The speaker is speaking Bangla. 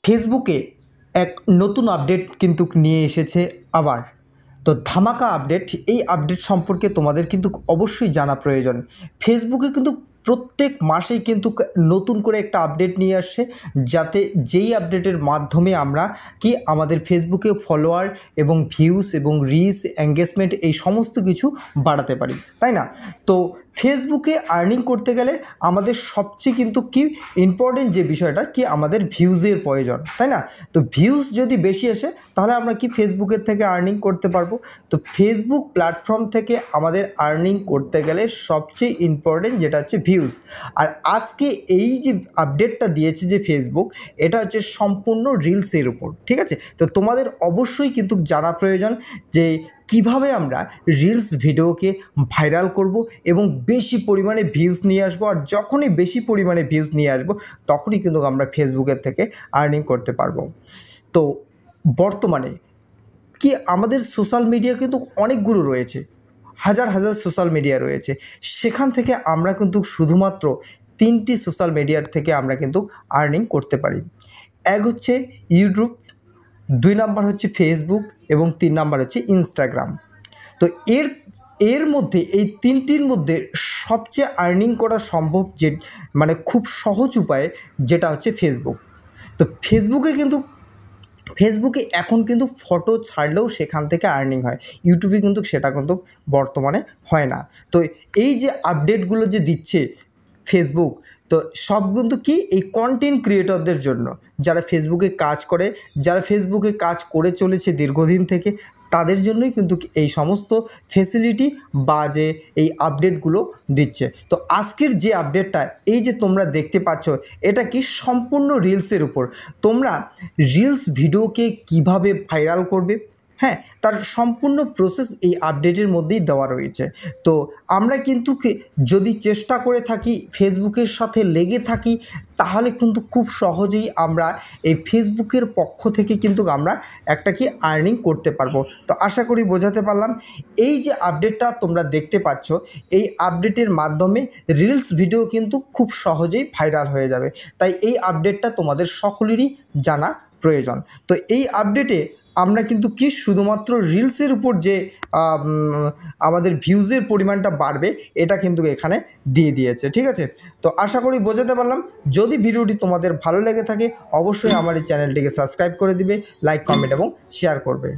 ফেসবুকে এক নতুন আপডেট কিন্তু নিয়ে এসেছে আবার। তো ধামাকা আপডেট, এই আপডেট সম্পর্কে তোমাদের কিন্তু অবশ্যই জানা প্রয়োজন। ফেসবুকে কিন্তু প্রত্যেক মাসেই কিন্তু নতুন করে একটা আপডেট নিয়ে আসছে, যাতে যেই আপডেটের মাধ্যমে আমরা কি আমাদের ফেসবুকে ফলোয়ার এবং ভিউস এবং রিচ এঙ্গেজমেন্ট এই সমস্ত কিছু বাড়াতে পারি, তাই না? তো ফেসবুকে আর্নিং করতে গেলে আমাদের সবচেয়ে কিন্তু কি ইম্পর্টেন্ট যে বিষয়টা কি আমাদের ভিউজের প্রয়োজন, তাই না? তো ভিউজ যদি বেশি আসে তাহলে আমরা কি ফেসবুকের থেকে আর্নিং করতে পারবো। তো ফেসবুক প্ল্যাটফর্ম থেকে আমাদের আর্নিং করতে গেলে সবচেয়ে ইম্পর্টেন্ট যেটা হচ্ছে ভিউজ। আর আজকে এই যে আপডেটটা দিয়েছে যে ফেসবুক, এটা হচ্ছে সম্পূর্ণ রিলসের উপর, ঠিক আছে? তো তোমাদের অবশ্যই কিন্তু জানা প্রয়োজন যে কিভাবে আমরা রিলস ভিডিওকে ভাইরাল করব এবং বেশি পরিমাণে ভিউজ নিয়ে আসবো। আর যখনই বেশি পরিমাণে ভিউজ নিয়ে আসবো তখনই কিন্তু আমরা ফেসবুকের থেকে আর্নিং করতে পারবো। তো বর্তমানে কি আমাদের সোশ্যাল মিডিয়া কিন্তু অনেকগুলো রয়েছে, হাজার হাজার সোশ্যাল মিডিয়া রয়েছে। সেখান থেকে আমরা কিন্তু শুধুমাত্র 3টি সোশ্যাল মিডিয়ার থেকে আমরা কিন্তু আর্নিং করতে পারি। এক হচ্ছে ইউটিউব, 2 নাম্বার হচ্ছে ফেসবুক এবং 3 নাম্বার হচ্ছে ইনস্টাগ্রাম। তো এর মধ্যে এই 3টির মধ্যে সবচেয়ে আর্নিং করা সম্ভব যে মানে খুব সহজ উপায়ে যেটা হচ্ছে ফেসবুক। তো ফেসবুকে এখন কিন্তু ফটো ছাড়লেও সেখান থেকে আর্নিং হয়। ইউটিউবে কিন্তু সেটা কিন্তু বর্তমানে হয় না। তো এই যে আপডেটগুলো যে দিচ্ছে ফেসবুক, তো সব কিন্তু কি এই কন্টেন্ট ক্রিয়েটরদের জন্য, যারা ফেসবুকে কাজ করে, যারা ফেসবুকে কাজ করে চলেছে দীর্ঘদিন থেকে, তাদের জন্যই কিন্তু এই সমস্ত ফেসিলিটি বা যে এই আপডেটগুলো দিচ্ছে। তো আজকের যে আপডেটটা এই যে তোমরা দেখতে পাচ্ছ, এটা কি সম্পূর্ণ রিলসের উপর। তোমরা রিলস ভিডিওকে কিভাবে ভাইরাল করবে, হ্যাঁ, তার সম্পূর্ণ প্রসেস এই আপডেটের মধ্যেই দেওয়া রয়েছে। তো আমরা কিন্তু যদি চেষ্টা করে থাকি, ফেসবুকের সাথে লেগে থাকি, তাহলে কিন্তু খুব সহজেই আমরা এই ফেসবুকের পক্ষ থেকে কিন্তু আমরা একটা কি আর্নিং করতে পারবো। তো আশা করি বোঝাতে পারলাম। এই যে আপডেটটা তোমরা দেখতে পাচ্ছ, এই আপডেটের মাধ্যমে রিলস ভিডিও কিন্তু খুব সহজেই ভাইরাল হয়ে যাবে। তাই এই আপডেটটা তোমাদের সকলেরই জানা প্রয়োজন। তো এই আপডেটে আমরা কিন্তু কি শুধুমাত্র রিলসের উপর যে আমাদের ভিউজের পরিমাণটা বাড়বে, এটা কিন্তু এখানে দিয়ে দিয়েছে, ঠিক আছে? তো আশা করি বোঝাতে পারলাম। যদি ভিডিওটি তোমাদের ভালো লেগে থাকে অবশ্যই আমার এই চ্যানেলটিকে সাবস্ক্রাইব করে দিবে, লাইক, কমেন্ট এবং শেয়ার করবে।